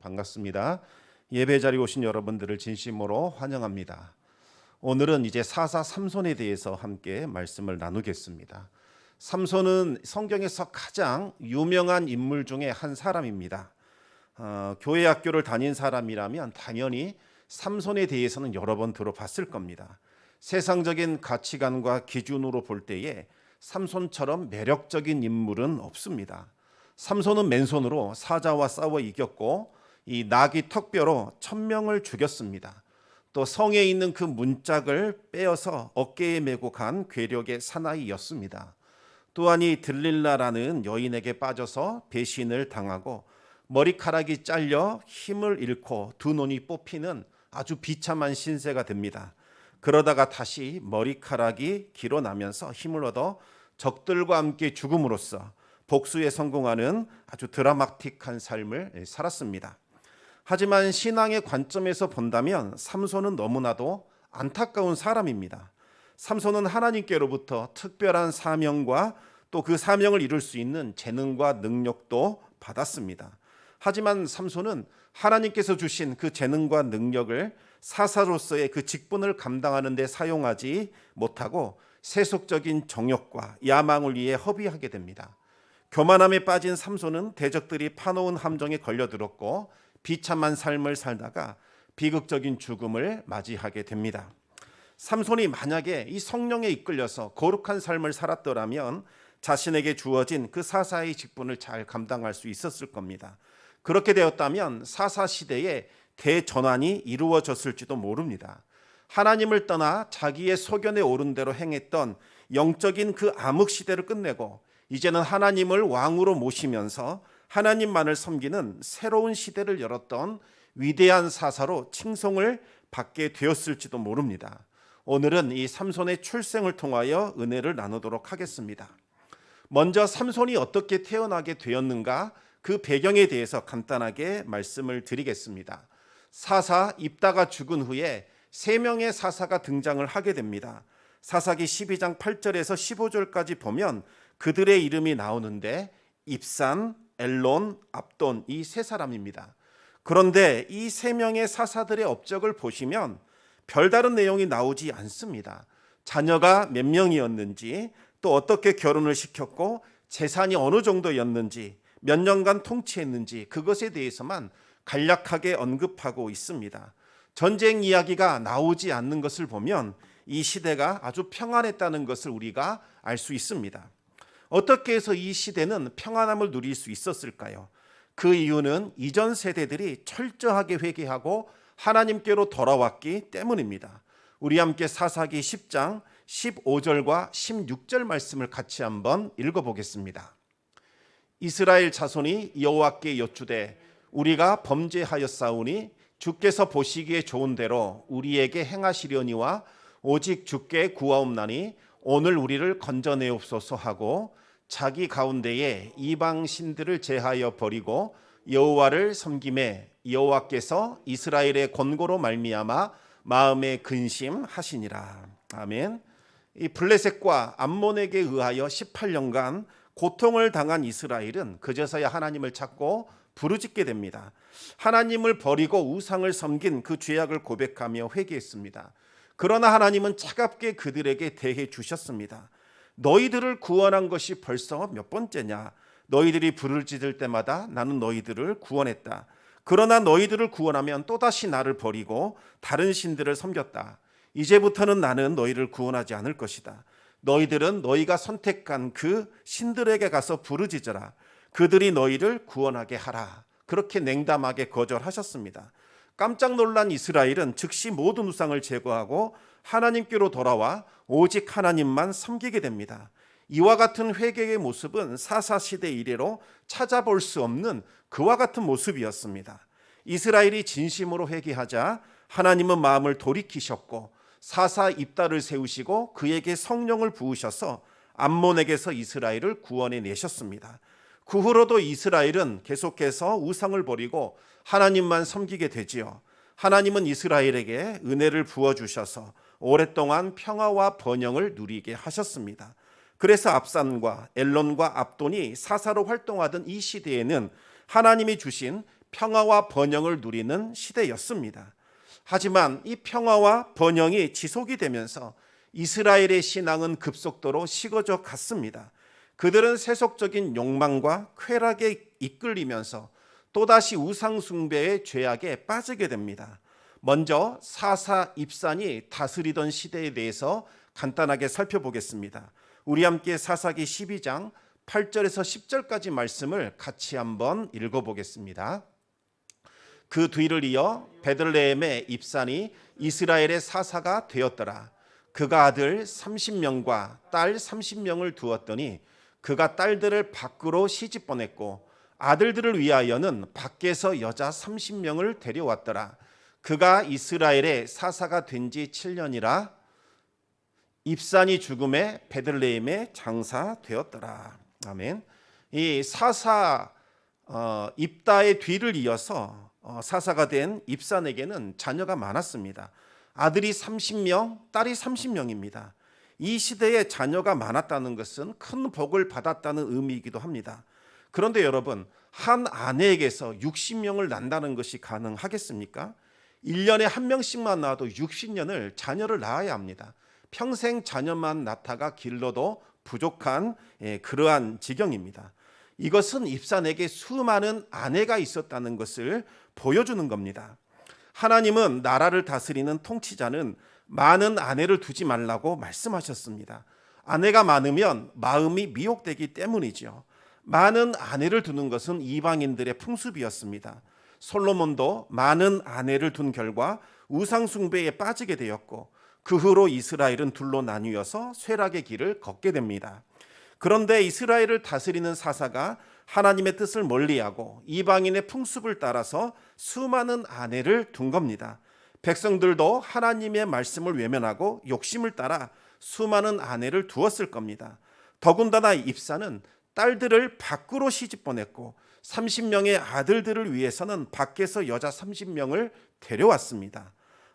반갑습니다. 예배 자리에 오신 여러분들을 진심으로 환영합니다. 오늘은 이제 사사 삼손에 대해서 함께 말씀을 나누겠습니다. 삼손은 성경에서 가장 유명한 인물 중에 한 사람입니다. 교회 학교를 다닌 사람이라면 당연히 삼손에 대해서는 여러 번 들어봤을 겁니다. 세상적인 가치관과 기준으로 볼 때에 삼손처럼 매력적인 인물은 없습니다. 삼손은 맨손으로 사자와 싸워 이겼고 이 나귀 턱뼈로 1000명을 죽였습니다. 또 성에 있는 그 문짝을 빼어서 어깨에 메고 간 괴력의 사나이였습니다. 또한 이 들릴라라는 여인에게 빠져서 배신을 당하고 머리카락이 잘려 힘을 잃고 두 눈이 뽑히는 아주 비참한 신세가 됩니다. 그러다가 다시 머리카락이 길어나면서 힘을 얻어 적들과 함께 죽음으로써 복수에 성공하는 아주 드라마틱한 삶을 살았습니다. 하지만 신앙의 관점에서 본다면 삼손은 너무나도 안타까운 사람입니다. 삼손은 하나님께로부터 특별한 사명과 또 그 사명을 이룰 수 있는 재능과 능력도 받았습니다. 하지만 삼손은 하나님께서 주신 그 재능과 능력을 사사로서의 그 직분을 감당하는 데 사용하지 못하고 세속적인 정욕과 야망을 위해 허비하게 됩니다. 교만함에 빠진 삼손은 대적들이 파놓은 함정에 걸려들었고 비참한 삶을 살다가 비극적인 죽음을 맞이하게 됩니다. 삼손이 만약에 이 성령에 이끌려서 거룩한 삶을 살았더라면 자신에게 주어진 그 사사의 직분을 잘 감당할 수 있었을 겁니다. 그렇게 되었다면 사사 시대에 대전환이 이루어졌을지도 모릅니다. 하나님을 떠나 자기의 소견에 오른 대로 행했던 영적인 그 암흑 시대를 끝내고 이제는 하나님을 왕으로 모시면서 하나님만을 섬기는 새로운 시대를 열었던 위대한 사사로 칭송을 받게 되었을지도 모릅니다. 오늘은 이 삼손의 출생을 통하여 은혜를 나누도록 하겠습니다. 먼저 삼손이 어떻게 태어나게 되었는가 그 배경에 대해서 간단하게 말씀을 드리겠습니다. 사사 입다가 죽은 후에 3명의 사사가 등장을 하게 됩니다. 사사기 12장 8절에서 15절까지 보면 그들의 이름이 나오는데 입산, 엘론, 압돈 이 3사람입니다. 그런데 이 3명의 사사들의 업적을 보시면 별다른 내용이 나오지 않습니다. 자녀가 몇 명이었는지 또 어떻게 결혼을 시켰고 재산이 어느 정도였는지 몇 년간 통치했는지 그것에 대해서만 간략하게 언급하고 있습니다. 전쟁 이야기가 나오지 않는 것을 보면 이 시대가 아주 평안했다는 것을 우리가 알 수 있습니다. 어떻게 해서 이 시대는 평안함을 누릴 수 있었을까요? 그 이유는 이전 세대들이 철저하게 회개하고 하나님께로 돌아왔기 때문입니다. 우리 함께 사사기 10장 15절과 16절 말씀을 같이 한번 읽어보겠습니다. 이스라엘 자손이 여호와께 여쭈되 우리가 범죄하였사오니 주께서 보시기에 좋은 대로 우리에게 행하시려니와 오직 주께 구하옵나니 오늘 우리를 건져내옵소서 하고 자기 가운데에 이방 신들을 제하여 버리고 여호와를 섬김에 여호와께서 이스라엘의 권고로 말미암아 마음에 근심하시니라. 아멘. 이 블레셋과 암몬에게 의하여 18년간 고통을 당한 이스라엘은 그제서야 하나님을 찾고 부르짖게 됩니다. 하나님을 버리고 우상을 섬긴 그 죄악을 고백하며 회개했습니다. 그러나 하나님은 차갑게 그들에게 대해 주셨습니다. 너희들을 구원한 것이 벌써 몇 번째냐? 너희들이 부르짖을 때마다 나는 너희들을 구원했다. 그러나 너희들을 구원하면 또다시 나를 버리고 다른 신들을 섬겼다. 이제부터는 나는 너희를 구원하지 않을 것이다. 너희들은 너희가 선택한 그 신들에게 가서 부르짖어라. 그들이 너희를 구원하게 하라. 그렇게 냉담하게 거절하셨습니다. 깜짝 놀란 이스라엘은 즉시 모든 우상을 제거하고 하나님께로 돌아와 오직 하나님만 섬기게 됩니다. 이와 같은 회개의 모습은 사사시대 이래로 찾아볼 수 없는 그와 같은 모습이었습니다. 이스라엘이 진심으로 회개하자 하나님은 마음을 돌이키셨고 사사 입다를 세우시고 그에게 성령을 부으셔서 암몬에게서 이스라엘을 구원해 내셨습니다. 그 후로도 이스라엘은 계속해서 우상을 버리고 하나님만 섬기게 되지요. 하나님은 이스라엘에게 은혜를 부어주셔서 오랫동안 평화와 번영을 누리게 하셨습니다. 그래서 압산과 엘론과 압돈이 사사로 활동하던 이 시대에는 하나님이 주신 평화와 번영을 누리는 시대였습니다. 하지만 이 평화와 번영이 지속이 되면서 이스라엘의 신앙은 급속도로 식어져 갔습니다. 그들은 세속적인 욕망과 쾌락에 이끌리면서 또다시 우상 숭배의 죄악에 빠지게 됩니다. 먼저 사사 입산이 다스리던 시대에 대해서 간단하게 살펴보겠습니다. 우리 함께 사사기 12장 8절에서 10절까지 말씀을 같이 한번 읽어보겠습니다. 그 뒤를 이어 베들레헴의 입산이 이스라엘의 사사가 되었더라. 그가 아들 30명과 딸 30명을 두었더니 그가 딸들을 밖으로 시집 보냈고 아들들을 위하여는 밖에서 여자 30명을 데려왔더라. 그가 이스라엘의 사사가 된 지 7년이라 입산이 죽음에 베들레헴에 장사되었더라. 아멘. 이 사사 입다의 뒤를 이어서 사사가 된 입산에게는 자녀가 많았습니다. 아들이 30명, 딸이 30명입니다. 이 시대에 자녀가 많았다는 것은 큰 복을 받았다는 의미이기도 합니다. 그런데 여러분, 한 아내에게서 60명을 낳는다는 것이 가능하겠습니까? 1년에 한 명씩만 낳아도 60년을 자녀를 낳아야 합니다. 평생 자녀만 낳다가 길러도 부족한 그러한 지경입니다. 이것은 입산에게 수많은 아내가 있었다는 것을 보여주는 겁니다. 하나님은 나라를 다스리는 통치자는 많은 아내를 두지 말라고 말씀하셨습니다. 아내가 많으면 마음이 미혹되기 때문이죠. 많은 아내를 두는 것은 이방인들의 풍습이었습니다. 솔로몬도 많은 아내를 둔 결과 우상 숭배에 빠지게 되었고 그 후로 이스라엘은 둘로 나뉘어서 쇠락의 길을 걷게 됩니다. 그런데 이스라엘을 다스리는 사사가 하나님의 뜻을 멀리하고 이방인의 풍습을 따라서 수많은 아내를 둔 겁니다. 백성들도 하나님의 말씀을 외면하고 욕심을 따라 수많은 아내를 두었을 겁니다. 더군다나 입사는 딸들을 밖으로 시집 보냈고 30명의 아들들을 위해서는 밖에서 여자 30명을 데려왔습니다.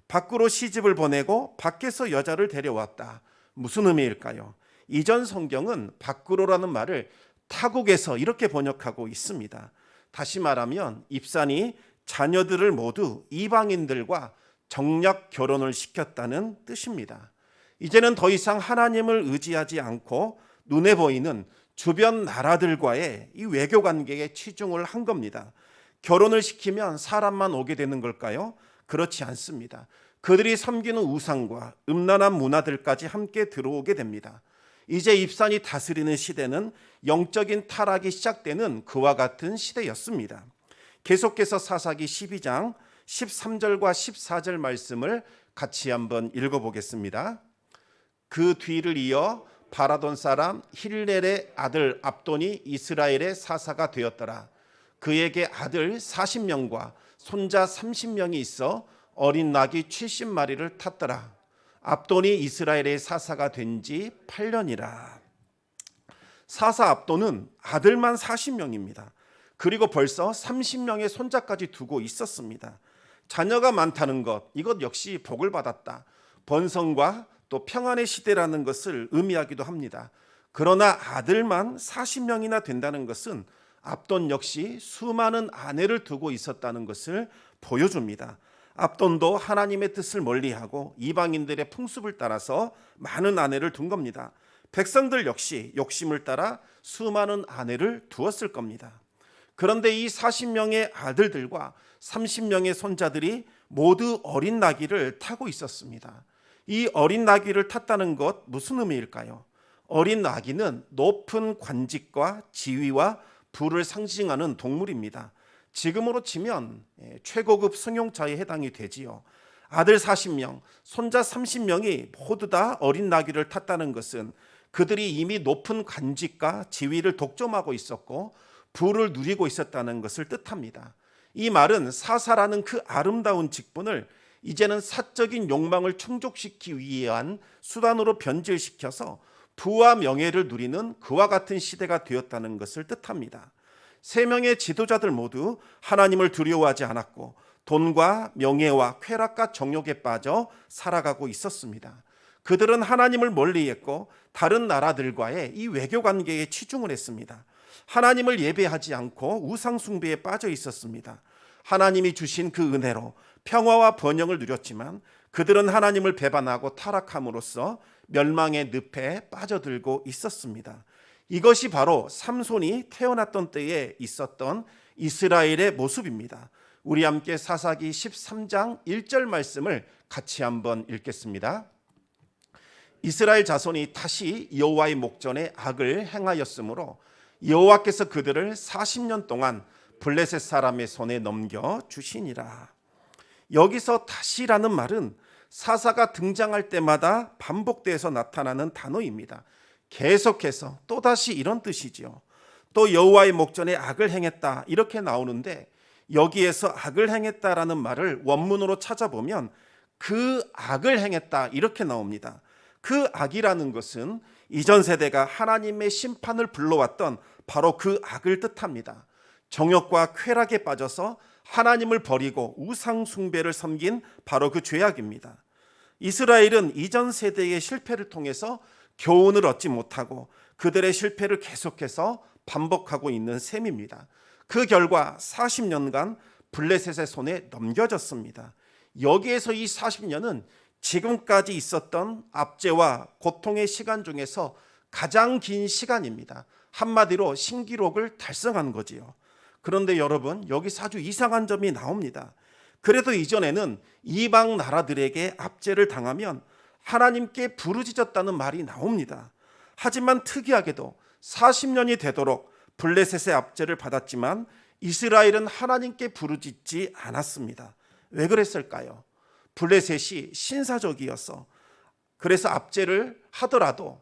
밖으로 시집을 보내고 밖에서 여자를 데려왔다. 무슨 의미일까요? 이전 성경은 밖으로라는 말을 타국에서 이렇게 번역하고 있습니다. 다시 말하면 입산이 자녀들을 모두 이방인들과 정략 결혼을 시켰다는 뜻입니다. 이제는 더 이상 하나님을 의지하지 않고 눈에 보이는 주변 나라들과의 이 외교 관계에 치중을 한 겁니다. 결혼을 시키면 사람만 오게 되는 걸까요? 그렇지 않습니다. 그들이 섬기는 우상과 음란한 문화들까지 함께 들어오게 됩니다. 이제 입산이 다스리는 시대는 영적인 타락이 시작되는 그와 같은 시대였습니다. 계속해서 사사기 12장 13절과 14절 말씀을 같이 한번 읽어보겠습니다. 그 뒤를 이어 바라돈 사람 힐렐의 아들 압돈이 이스라엘의 사사가 되었더라. 그에게 아들 40명과 손자 30명이 있어 어린 낙이 70마리를 탔더라. 압돈이 이스라엘의 사사가 된 지 8년이라. 사사 압돈은 아들만 40명입니다. 그리고 벌써 30명의 손자까지 두고 있었습니다. 자녀가 많다는 것, 이것 역시 복을 받았다. 번성과 또 평안의 시대라는 것을 의미하기도 합니다. 그러나 아들만 40명이나 된다는 것은 압돈 역시 수많은 아내를 두고 있었다는 것을 보여줍니다. 압돈도 하나님의 뜻을 멀리하고 이방인들의 풍습을 따라서 많은 아내를 둔 겁니다. 백성들 역시 욕심을 따라 수많은 아내를 두었을 겁니다. 그런데 이 40명의 아들들과 30명의 손자들이 모두 어린 나귀를 타고 있었습니다. 이 어린 나귀를 탔다는 것 무슨 의미일까요? 어린 나귀는 높은 관직과 지위와 부를 상징하는 동물입니다. 지금으로 치면 최고급 승용차에 해당이 되지요. 아들 40명, 손자 30명이 모두 다 어린 나귀를 탔다는 것은 그들이 이미 높은 관직과 지위를 독점하고 있었고 부를 누리고 있었다는 것을 뜻합니다. 이 말은 사사라는 그 아름다운 직분을 이제는 사적인 욕망을 충족시키기 위한 수단으로 변질시켜서 부와 명예를 누리는 그와 같은 시대가 되었다는 것을 뜻합니다. 세 명의 지도자들 모두 하나님을 두려워하지 않았고 돈과 명예와 쾌락과 정욕에 빠져 살아가고 있었습니다. 그들은 하나님을 멀리했고 다른 나라들과의 이 외교 관계에 치중을 했습니다. 하나님을 예배하지 않고 우상 숭배에 빠져 있었습니다. 하나님이 주신 그 은혜로 평화와 번영을 누렸지만 그들은 하나님을 배반하고 타락함으로써 멸망의 늪에 빠져들고 있었습니다. 이것이 바로 삼손이 태어났던 때에 있었던 이스라엘의 모습입니다. 우리 함께 사사기 13장 1절 말씀을 같이 한번 읽겠습니다. 이스라엘 자손이 다시 여호와의 목전에 악을 행하였으므로 여호와께서 그들을 40년 동안 블레셋 사람의 손에 넘겨 주시니라. 여기서 다시라는 말은 사사가 등장할 때마다 반복돼서 나타나는 단어입니다. 계속해서 또다시 이런 뜻이지요. 또 여호와의 목전에 악을 행했다 이렇게 나오는데 여기에서 악을 행했다라는 말을 원문으로 찾아보면 그 악을 행했다 이렇게 나옵니다. 그 악이라는 것은 이전 세대가 하나님의 심판을 불러왔던 바로 그 악을 뜻합니다. 정욕과 쾌락에 빠져서 하나님을 버리고 우상 숭배를 섬긴 바로 그 죄악입니다. 이스라엘은 이전 세대의 실패를 통해서 교훈을 얻지 못하고 그들의 실패를 계속해서 반복하고 있는 셈입니다. 그 결과 40년간 블레셋의 손에 넘겨졌습니다. 여기에서 이 40년은 지금까지 있었던 압제와 고통의 시간 중에서 가장 긴 시간입니다. 한마디로 신기록을 달성한 거지요. 그런데 여러분, 여기서 아주 이상한 점이 나옵니다. 그래도 이전에는 이방 나라들에게 압제를 당하면 하나님께 부르짖었다는 말이 나옵니다. 하지만 특이하게도 40년이 되도록 블레셋의 압제를 받았지만 이스라엘은 하나님께 부르짖지 않았습니다. 왜 그랬을까요? 블레셋이 신사적이어서, 그래서 압제를 하더라도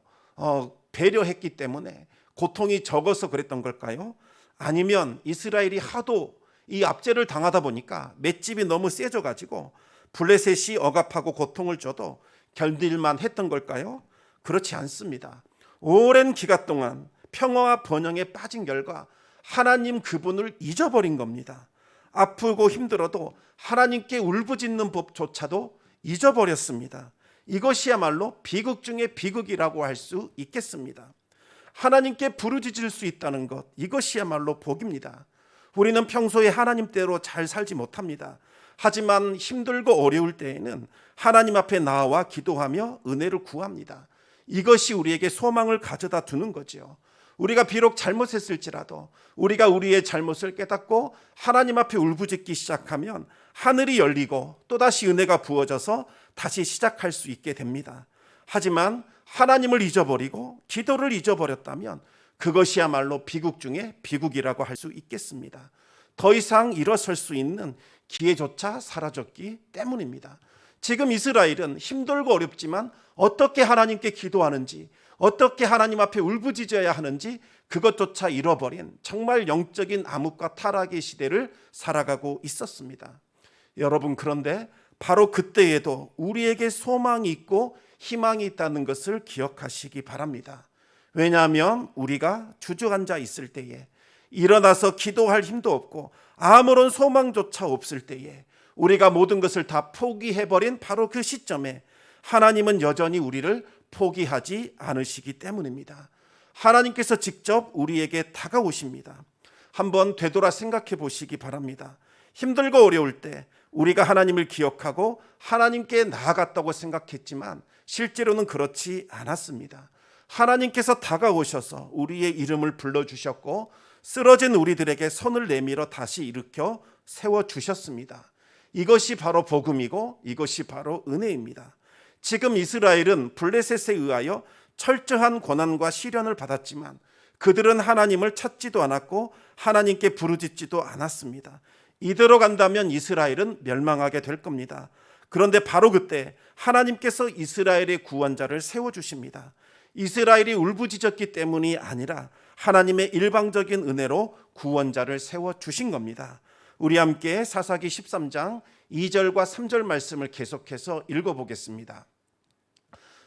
배려했기 때문에 고통이 적어서 그랬던 걸까요? 아니면 이스라엘이 하도 이 압제를 당하다 보니까 맷집이 너무 세져가지고 블레셋이 억압하고 고통을 줘도 견딜만 했던 걸까요? 그렇지 않습니다. 오랜 기간 동안 평화와 번영에 빠진 결과 하나님 그분을 잊어버린 겁니다. 아프고 힘들어도 하나님께 울부짖는 법조차도 잊어버렸습니다. 이것이야말로 비극 중에 비극이라고 할 수 있겠습니다. 하나님께 부르짖을 수 있다는 것, 이것이야말로 복입니다. 우리는 평소에 하나님대로 잘 살지 못합니다. 하지만 힘들고 어려울 때에는 하나님 앞에 나와 기도하며 은혜를 구합니다. 이것이 우리에게 소망을 가져다 주는 거죠. 우리가 비록 잘못했을지라도 우리가 우리의 잘못을 깨닫고 하나님 앞에 울부짖기 시작하면 하늘이 열리고 또다시 은혜가 부어져서 다시 시작할 수 있게 됩니다. 하지만 하나님을 잊어버리고 기도를 잊어버렸다면 그것이야말로 비극 중에 비극이라고 할 수 있겠습니다. 더 이상 일어설 수 있는 기회조차 사라졌기 때문입니다. 지금 이스라엘은 힘들고 어렵지만 어떻게 하나님께 기도하는지, 어떻게 하나님 앞에 울부짖어야 하는지 그것조차 잃어버린 정말 영적인 암흑과 타락의 시대를 살아가고 있었습니다. 여러분, 그런데 바로 그때에도 우리에게 소망이 있고 희망이 있다는 것을 기억하시기 바랍니다. 왜냐하면 우리가 주저앉아 있을 때에, 일어나서 기도할 힘도 없고 아무런 소망조차 없을 때에, 우리가 모든 것을 다 포기해버린 바로 그 시점에 하나님은 여전히 우리를 포기하지 않으시기 때문입니다. 하나님께서 직접 우리에게 다가오십니다. 한번 되돌아 생각해 보시기 바랍니다. 힘들고 어려울 때 우리가 하나님을 기억하고 하나님께 나아갔다고 생각했지만 실제로는 그렇지 않았습니다. 하나님께서 다가오셔서 우리의 이름을 불러주셨고 쓰러진 우리들에게 손을 내밀어 다시 일으켜 세워주셨습니다. 이것이 바로 복음이고 이것이 바로 은혜입니다. 지금 이스라엘은 블레셋에 의하여 철저한 고난과 시련을 받았지만 그들은 하나님을 찾지도 않았고 하나님께 부르짖지도 않았습니다. 이대로 간다면 이스라엘은 멸망하게 될 겁니다. 그런데 바로 그때 하나님께서 이스라엘의 구원자를 세워주십니다. 이스라엘이 울부짖었기 때문이 아니라 하나님의 일방적인 은혜로 구원자를 세워주신 겁니다. 우리 함께 사사기 13장 2절과 3절 말씀을 계속해서 읽어보겠습니다.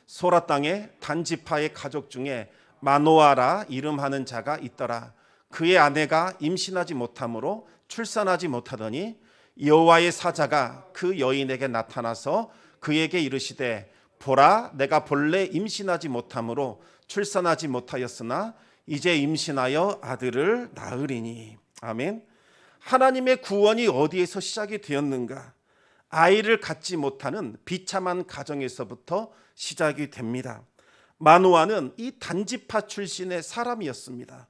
소라 땅에 단지파의 가족 중에 마노아라 이름하는 자가 있더라. 그의 아내가 임신하지 못하므로 출산하지 못하더니 여호와의 사자가 그 여인에게 나타나서 그에게 이르시되 보라, 내가 본래 임신하지 못하므로 출산하지 못하였으나 이제 임신하여 아들을 낳으리니. 아멘. 하나님의 구원이 어디에서 시작이 되었는가? 아이를 갖지 못하는 비참한 가정에서부터 시작이 됩니다. 마노아는 이 단지파 출신의 사람이었습니다.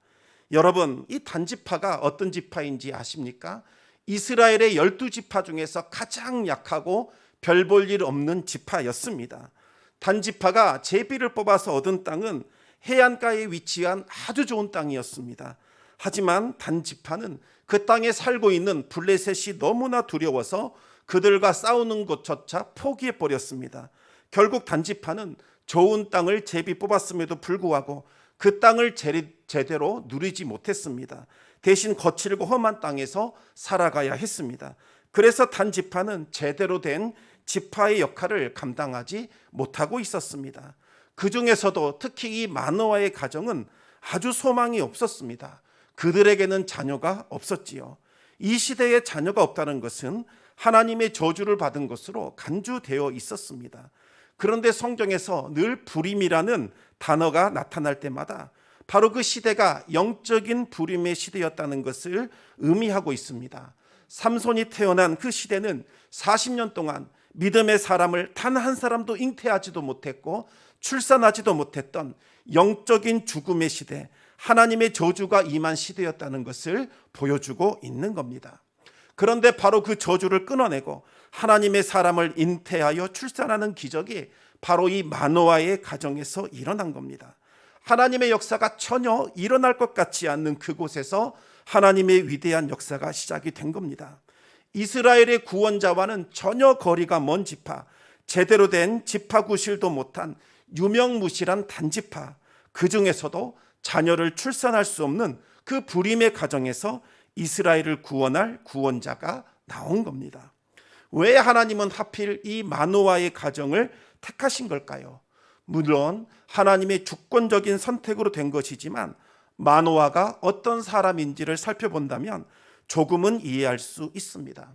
여러분, 이 단지파가 어떤 지파인지 아십니까? 이스라엘의 12지파 중에서 가장 약하고 별 볼 일 없는 지파였습니다. 단지파가 제비를 뽑아서 얻은 땅은 해안가에 위치한 아주 좋은 땅이었습니다. 하지만 단지파는 그 땅에 살고 있는 블레셋이 너무나 두려워서 그들과 싸우는 것조차 포기해 버렸습니다. 결국 단지파는 좋은 땅을 제비 뽑았음에도 불구하고 그 땅을 제대로 누리지 못했습니다. 대신 거칠고 험한 땅에서 살아가야 했습니다. 그래서 단지파는 제대로 된 지파의 역할을 감당하지 못하고 있었습니다. 그 중에서도 특히 이 마노아의 가정은 아주 소망이 없었습니다. 그들에게는 자녀가 없었지요. 이 시대에 자녀가 없다는 것은 하나님의 저주를 받은 것으로 간주되어 있었습니다. 그런데 성경에서 늘 불임이라는 단어가 나타날 때마다 바로 그 시대가 영적인 불임의 시대였다는 것을 의미하고 있습니다. 삼손이 태어난 그 시대는 40년 동안 믿음의 사람을 단 한 사람도 잉태하지도 못했고 출산하지도 못했던 영적인 죽음의 시대, 하나님의 저주가 임한 시대였다는 것을 보여주고 있는 겁니다. 그런데 바로 그 저주를 끊어내고 하나님의 사람을 잉태하여 출산하는 기적이 바로 이 마노아의 가정에서 일어난 겁니다. 하나님의 역사가 전혀 일어날 것 같지 않는 그곳에서 하나님의 위대한 역사가 시작이 된 겁니다. 이스라엘의 구원자와는 전혀 거리가 먼 지파, 제대로 된 지파 구실도 못한 유명무실한 단지파, 그 중에서도 자녀를 출산할 수 없는 그 불임의 가정에서 이스라엘을 구원할 구원자가 나온 겁니다. 왜 하나님은 하필 이 마노아의 가정을 택하신 걸까요? 물론 하나님의 주권적인 선택으로 된 것이지만 마노아가 어떤 사람인지를 살펴본다면 조금은 이해할 수 있습니다.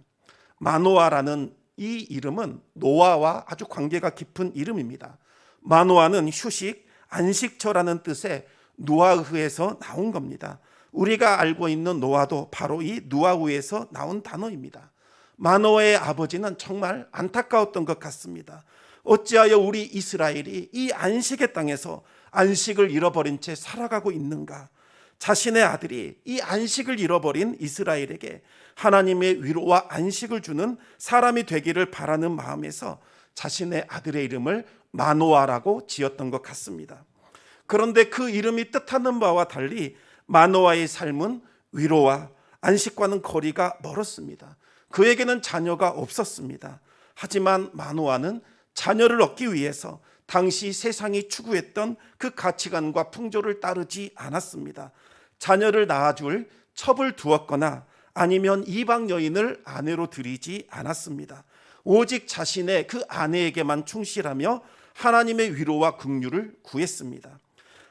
마노아라는 이 이름은 노아와 아주 관계가 깊은 이름입니다. 마노아는 휴식, 안식처라는 뜻의 누아흐에서 나온 겁니다. 우리가 알고 있는 노아도 바로 이 누아흐에서 나온 단어입니다. 마노아의 아버지는 정말 안타까웠던 것 같습니다. 어찌하여 우리 이스라엘이 이 안식의 땅에서 안식을 잃어버린 채 살아가고 있는가? 자신의 아들이 이 안식을 잃어버린 이스라엘에게 하나님의 위로와 안식을 주는 사람이 되기를 바라는 마음에서 자신의 아들의 이름을 마노아라고 지었던 것 같습니다. 그런데 그 이름이 뜻하는 바와 달리 마노아의 삶은 위로와 안식과는 거리가 멀었습니다. 그에게는 자녀가 없었습니다. 하지만 마노아는 자녀를 얻기 위해서 당시 세상이 추구했던 그 가치관과 풍조를 따르지 않았습니다. 자녀를 낳아줄 첩을 두었거나 아니면 이방 여인을 아내로 들이지 않았습니다. 오직 자신의 그 아내에게만 충실하며 하나님의 위로와 긍휼을 구했습니다.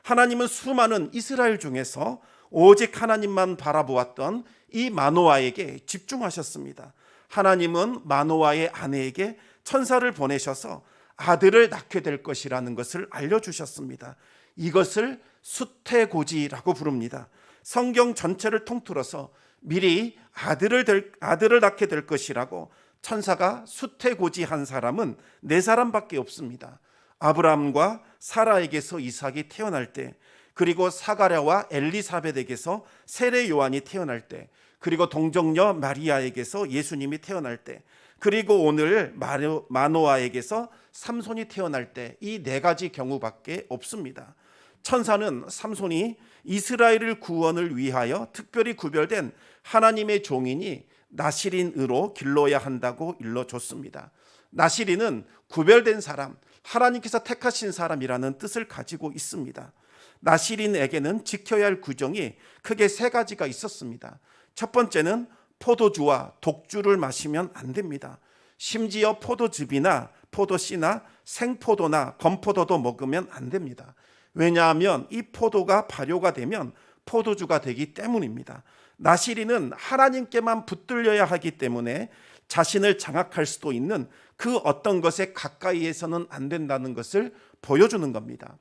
하나님은 수많은 이스라엘 중에서 오직 하나님만 바라보았던 이 마노아에게 집중하셨습니다. 하나님은 마노아의 아내에게 천사를 보내셔서 아들을 낳게 될 것이라는 것을 알려주셨습니다. 이것을 수태고지라고 부릅니다. 성경 전체를 통틀어서 미리 아들을 낳게 될 것이라고 천사가 수태고지한 사람은 4사람밖에 없습니다. 아브라함과 사라에게서 이삭이 태어날 때, 그리고 사가랴와 엘리사벳에게서 세례 요한이 태어날 때, 그리고 동정녀 마리아에게서 예수님이 태어날 때, 그리고 오늘 마노아에게서 삼손이 태어날 때, 이 4가지 경우밖에 없습니다. 천사는 삼손이 이스라엘을 구원을 위하여 특별히 구별된 하나님의 종이니 나시린으로 길러야 한다고 일러줬습니다. 나시린은 구별된 사람, 하나님께서 택하신 사람이라는 뜻을 가지고 있습니다. 나시린에게는 지켜야 할 규정이 크게 3가지가 있었습니다. 첫 번째는 포도주와 독주를 마시면 안 됩니다. 심지어 포도즙이나 포도씨나 생포도나 건포도도 먹으면 안 됩니다. 왜냐하면 이 포도가 발효가 되면 포도주가 되기 때문입니다. 나시린은 하나님께만 붙들려야 하기 때문에 자신을 장악할 수도 있는 그 어떤 것에 가까이에서는 안 된다는 것을 보여주는 겁니다.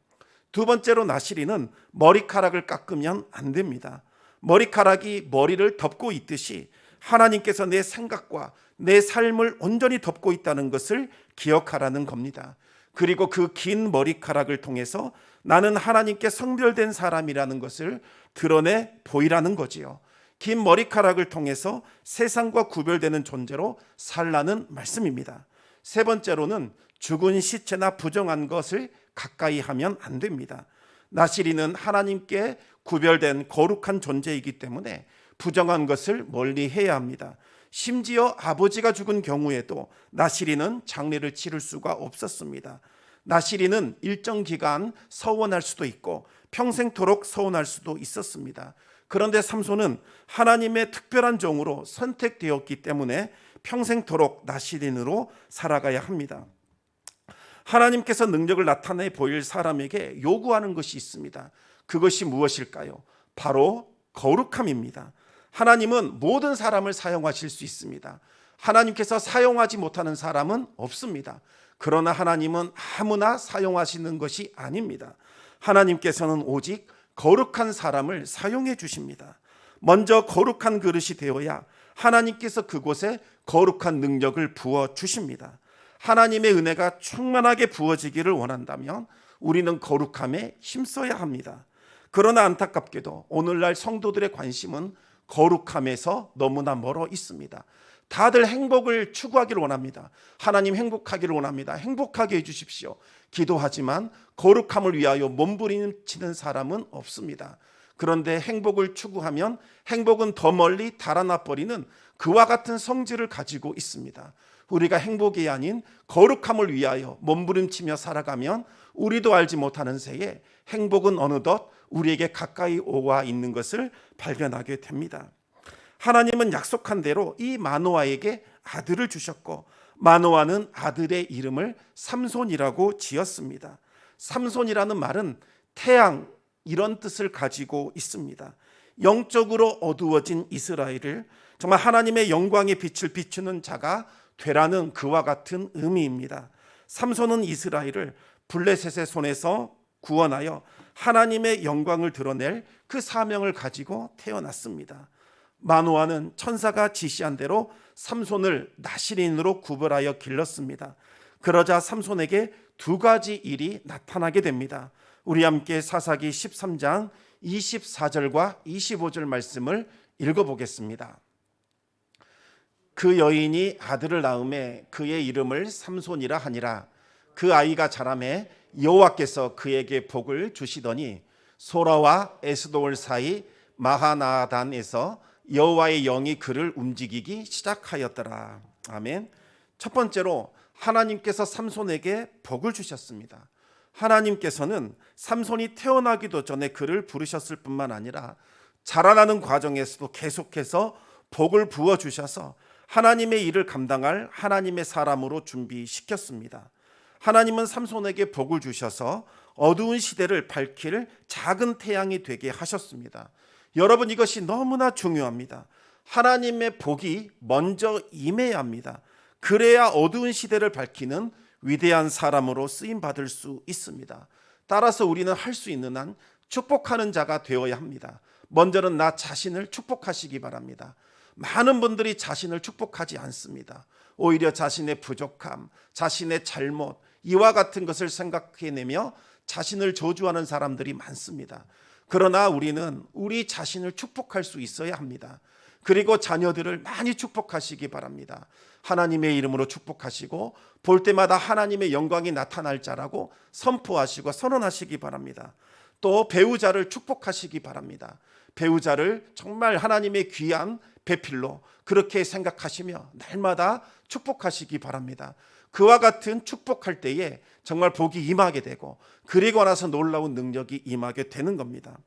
두 번째로 나시린은 머리카락을 깎으면 안 됩니다. 머리카락이 머리를 덮고 있듯이 하나님께서 내 생각과 내 삶을 온전히 덮고 있다는 것을 기억하라는 겁니다. 그리고 그 긴 머리카락을 통해서 나는 하나님께 성별된 사람이라는 것을 드러내 보이라는 거지요. 긴 머리카락을 통해서 세상과 구별되는 존재로 살라는 말씀입니다. 세 번째로는 죽은 시체나 부정한 것을 가까이 하면 안 됩니다. 나시린은 하나님께 구별된 거룩한 존재이기 때문에 부정한 것을 멀리 해야 합니다. 심지어 아버지가 죽은 경우에도 나시린은 장례를 치를 수가 없었습니다. 나시린은 일정 기간 서원할 수도 있고 평생토록 서원할 수도 있었습니다. 그런데 삼손은 하나님의 특별한 종으로 선택되었기 때문에 평생토록 나시린으로 살아가야 합니다. 하나님께서 능력을 나타내 보일 사람에게 요구하는 것이 있습니다. 그것이 무엇일까요? 바로 거룩함입니다. 하나님은 모든 사람을 사용하실 수 있습니다. 하나님께서 사용하지 못하는 사람은 없습니다. 그러나 하나님은 아무나 사용하시는 것이 아닙니다. 하나님께서는 오직 거룩한 사람을 사용해 주십니다. 먼저 거룩한 그릇이 되어야 하나님께서 그곳에 거룩한 능력을 부어 주십니다. 하나님의 은혜가 충만하게 부어지기를 원한다면 우리는 거룩함에 힘써야 합니다. 그러나 안타깝게도 오늘날 성도들의 관심은 거룩함에서 너무나 멀어 있습니다. 다들 행복을 추구하기를 원합니다. 하나님 행복하기를 원합니다. 행복하게 해주십시오. 기도하지만 거룩함을 위하여 몸부림치는 사람은 없습니다. 그런데 행복을 추구하면 행복은 더 멀리 달아나 버리는 그와 같은 성질을 가지고 있습니다. 우리가 행복이 아닌 거룩함을 위하여 몸부림치며 살아가면 우리도 알지 못하는 새에 행복은 어느덧 우리에게 가까이 오와 있는 것을 발견하게 됩니다. 하나님은 약속한 대로 이 마노아에게 아들을 주셨고 마노아는 아들의 이름을 삼손이라고 지었습니다. 삼손이라는 말은 태양 이런 뜻을 가지고 있습니다. 영적으로 어두워진 이스라엘을 정말 하나님의 영광의 빛을 비추는 자가 되라는 그와 같은 의미입니다. 삼손은 이스라엘을 블레셋의 손에서 구원하여 하나님의 영광을 드러낼 그 사명을 가지고 태어났습니다. 마노아는 천사가 지시한 대로 삼손을 나시린으로 구별하여 길렀습니다. 그러자 삼손에게 두 가지 일이 나타나게 됩니다. 우리 함께 사사기 13장 24절과 25절 말씀을 읽어보겠습니다. 그 여인이 아들을 낳음에 그의 이름을 삼손이라 하니라. 그 아이가 자라매 여호와께서 그에게 복을 주시더니 소라와 에스돌 사이 마하나단에서 여호와의 영이 그를 움직이기 시작하였더라. 아멘. 첫 번째로 하나님께서 삼손에게 복을 주셨습니다. 하나님께서는 삼손이 태어나기도 전에 그를 부르셨을 뿐만 아니라 자라나는 과정에서도 계속해서 복을 부어 주셔서 하나님의 일을 감당할 하나님의 사람으로 준비시켰습니다. 하나님은 삼손에게 복을 주셔서 어두운 시대를 밝힐 작은 태양이 되게 하셨습니다. 여러분, 이것이 너무나 중요합니다. 하나님의 복이 먼저 임해야 합니다. 그래야 어두운 시대를 밝히는 위대한 사람으로 쓰임 받을 수 있습니다. 따라서 우리는 할 수 있는 한 축복하는 자가 되어야 합니다. 먼저는 나 자신을 축복하시기 바랍니다. 많은 분들이 자신을 축복하지 않습니다. 오히려 자신의 부족함, 자신의 잘못, 이와 같은 것을 생각해내며 자신을 저주하는 사람들이 많습니다. 그러나 우리는 우리 자신을 축복할 수 있어야 합니다. 그리고 자녀들을 많이 축복하시기 바랍니다. 하나님의 이름으로 축복하시고 볼 때마다 하나님의 영광이 나타날 자라고 선포하시고 선언하시기 바랍니다. 또 배우자를 축복하시기 바랍니다. 배우자를 정말 하나님의 귀한 배필로 그렇게 생각하시며 날마다 축복하시기 바랍니다. 그와 같은 축복할 때에 정말 복이 임하게 되고 그리고 나서 놀라운 능력이 임하게 되는 겁니다.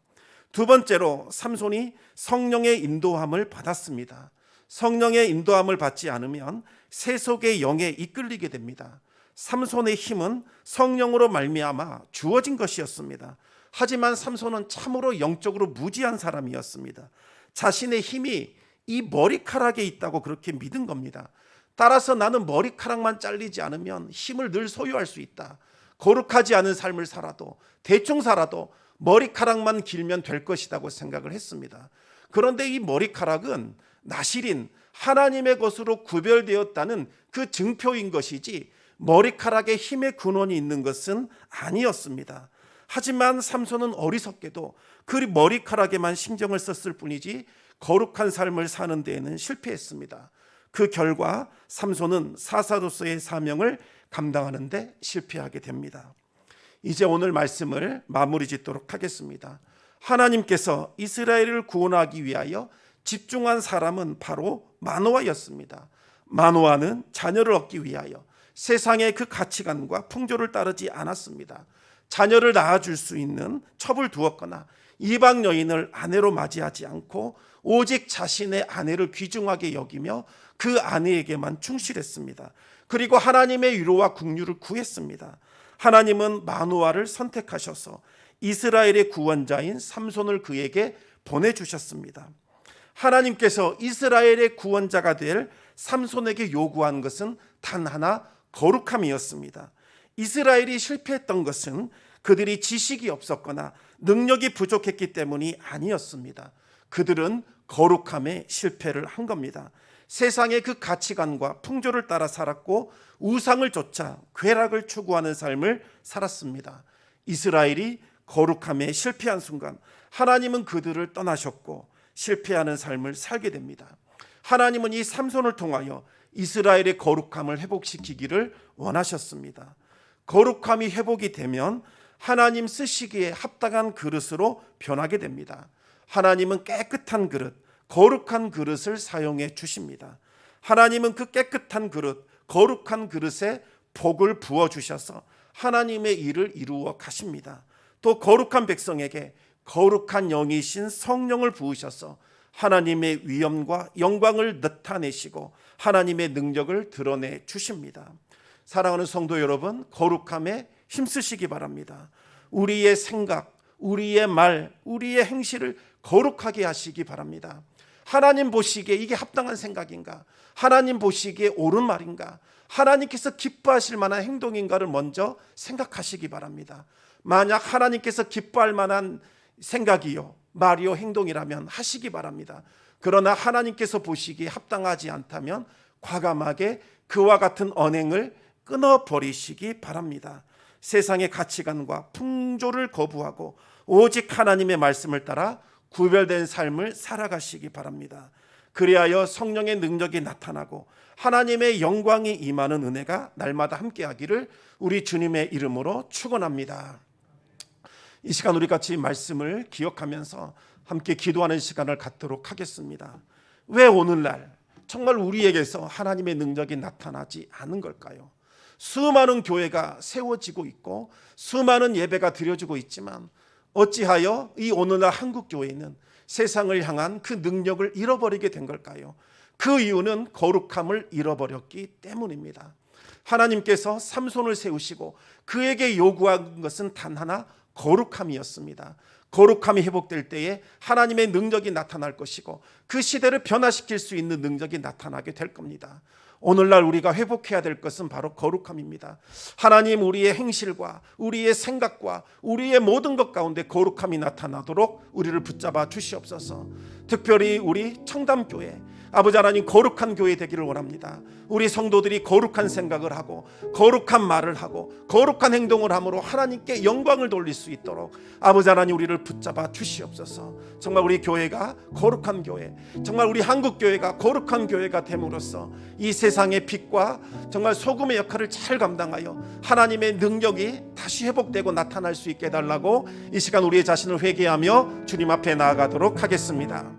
두 번째로 삼손이 성령의 인도함을 받았습니다. 성령의 인도함을 받지 않으면 세속의 영에 이끌리게 됩니다. 삼손의 힘은 성령으로 말미암아 주어진 것이었습니다. 하지만 삼손은 참으로 영적으로 무지한 사람이었습니다. 자신의 힘이 이 머리카락에 있다고 그렇게 믿은 겁니다. 따라서 나는 머리카락만 잘리지 않으면 힘을 늘 소유할 수 있다. 거룩하지 않은 삶을 살아도 대충 살아도 머리카락만 길면 될 것이라고 생각을 했습니다. 그런데 이 머리카락은 나시린 하나님의 것으로 구별되었다는 그 증표인 것이지 머리카락에 힘의 근원이 있는 것은 아니었습니다. 하지만 삼손은 어리석게도 그 머리카락에만 신경을 썼을 뿐이지 거룩한 삶을 사는 데에는 실패했습니다. 그 결과 삼손은 사사로서의 사명을 감당하는 데 실패하게 됩니다. 이제 오늘 말씀을 마무리 짓도록 하겠습니다. 하나님께서 이스라엘을 구원하기 위하여 집중한 사람은 바로 마노아였습니다. 마노아는 자녀를 얻기 위하여 세상의 그 가치관과 풍조를 따르지 않았습니다. 자녀를 낳아줄 수 있는 첩을 두었거나 이방 여인을 아내로 맞이하지 않고 오직 자신의 아내를 귀중하게 여기며 그 아내에게만 충실했습니다. 그리고 하나님의 위로와 긍휼을 구했습니다. 하나님은 마노아를 선택하셔서 이스라엘의 구원자인 삼손을 그에게 보내주셨습니다. 하나님께서 이스라엘의 구원자가 될 삼손에게 요구한 것은 단 하나, 거룩함이었습니다. 이스라엘이 실패했던 것은 그들이 지식이 없었거나 능력이 부족했기 때문이 아니었습니다. 그들은 거룩함에 실패를 한 겁니다. 세상의 그 가치관과 풍조를 따라 살았고 우상을 쫓아 쾌락을 추구하는 삶을 살았습니다. 이스라엘이 거룩함에 실패한 순간 하나님은 그들을 떠나셨고 실패하는 삶을 살게 됩니다. 하나님은 이 삼손을 통하여 이스라엘의 거룩함을 회복시키기를 원하셨습니다. 거룩함이 회복이 되면 하나님 쓰시기에 합당한 그릇으로 변하게 됩니다. 하나님은 깨끗한 그릇, 거룩한 그릇을 사용해 주십니다. 하나님은 그 깨끗한 그릇, 거룩한 그릇에 복을 부어 주셔서 하나님의 일을 이루어 가십니다. 또 거룩한 백성에게 거룩한 영이신 성령을 부으셔서 하나님의 위엄과 영광을 나타내시고 하나님의 능력을 드러내 주십니다. 사랑하는 성도 여러분, 거룩함에 힘쓰시기 바랍니다. 우리의 생각, 우리의 말, 우리의 행실을 거룩하게 하시기 바랍니다. 하나님 보시기에 이게 합당한 생각인가? 하나님 보시기에 옳은 말인가? 하나님께서 기뻐하실 만한 행동인가를 먼저 생각하시기 바랍니다. 만약 하나님께서 기뻐할 만한 생각이요, 말이요, 행동이라면 하시기 바랍니다. 그러나 하나님께서 보시기에 합당하지 않다면 과감하게 그와 같은 언행을 끊어버리시기 바랍니다. 세상의 가치관과 풍조를 거부하고 오직 하나님의 말씀을 따라 구별된 삶을 살아가시기 바랍니다. 그리하여 성령의 능력이 나타나고 하나님의 영광이 임하는 은혜가 날마다 함께하기를 우리 주님의 이름으로 축원합니다. 이 시간 우리 같이 말씀을 기억하면서 함께 기도하는 시간을 갖도록 하겠습니다. 왜 오늘날 정말 우리에게서 하나님의 능력이 나타나지 않은 걸까요? 수많은 교회가 세워지고 있고 수많은 예배가 드려지고 있지만 어찌하여 이 오늘날 한국 교회는 세상을 향한 그 능력을 잃어버리게 된 걸까요? 그 이유는 거룩함을 잃어버렸기 때문입니다. 하나님께서 삼손을 세우시고 그에게 요구한 것은 단 하나, 거룩함이었습니다. 거룩함이 회복될 때에 하나님의 능력이 나타날 것이고 그 시대를 변화시킬 수 있는 능력이 나타나게 될 겁니다. 오늘날 우리가 회복해야 될 것은 바로 거룩함입니다. 하나님, 우리의 행실과 우리의 생각과 우리의 모든 것 가운데 거룩함이 나타나도록 우리를 붙잡아 주시옵소서. 특별히 우리 청담교회, 아버지 하나님, 거룩한 교회 되기를 원합니다. 우리 성도들이 거룩한 생각을 하고 거룩한 말을 하고 거룩한 행동을 함으로 하나님께 영광을 돌릴 수 있도록 아버지 하나님, 우리를 붙잡아 주시옵소서. 정말 우리 교회가 거룩한 교회, 정말 우리 한국 교회가 거룩한 교회가 됨으로써 이 세상의 빛과 정말 소금의 역할을 잘 감당하여 하나님의 능력이 다시 회복되고 나타날 수 있게 해달라고 이 시간 우리의 자신을 회개하며 주님 앞에 나아가도록 하겠습니다.